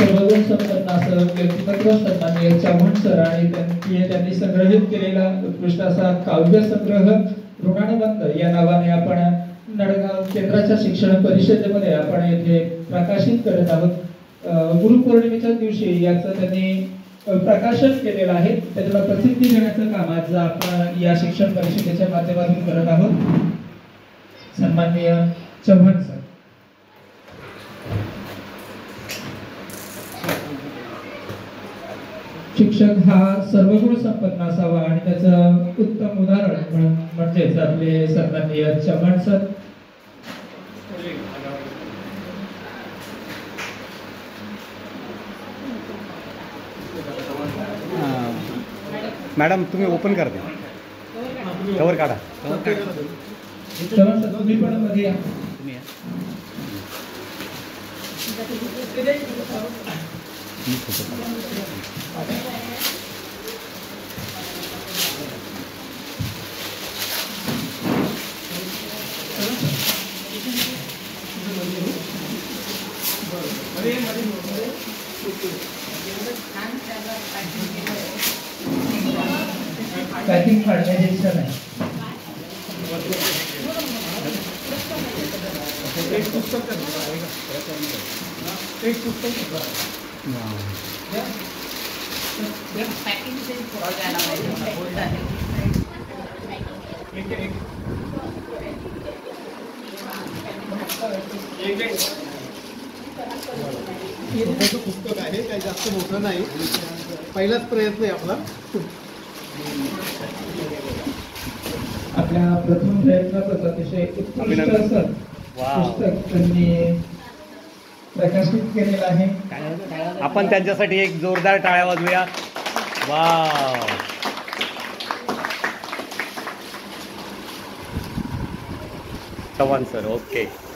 सर्वगुण संपन्न असं व्यक्तिमत्व सन्माननीय चव्हाण सर आणि त्यांनी संग्रहित केलेला उत्कृष्ट असा काव्य संग्रह ऋणानुबंध या नावाने आपण नडगाव केंद्राच्या शिक्षण परिषदेमध्ये आपण येथे प्रकाशित करत आहोत। गुरुपौर्णिमेच्या दिवशी याचं त्यांनी प्रकाशन केलेलं आहे, त्याला प्रसिद्धी देण्याचं काम आज आपण या शिक्षण परिषदेच्या माध्यमातून करत आहोत। सन्माननीय चव्हाण सर। शिक्षक हा सर्वगुण संपन्न असावा आणि त्याचं उत्तम उदाहरण म्हणजेच आपले सन्माननीय चव्हाण सर। मॅडम तुम्ही ओपन करा, कवर काढा। चव्हाण सर तुम्ही पण मध्ये या। पॅकिंग काढण्याची इच्छा नाही। एक पुस्तक पुस्तक आहे, काही जास्त मोठं नाही, पहिलाच प्रयत्न आहे आपला। आपल्या प्रथम प्रयत्नात अतिशय उत्कृष्ट असं पुस्तक त्यांनी प्रकाशित केलेलं आहे। आपण त्यांच्यासाठी एक जोरदार टाळ्या वाजवूया। Wow, Chavan sir, okay.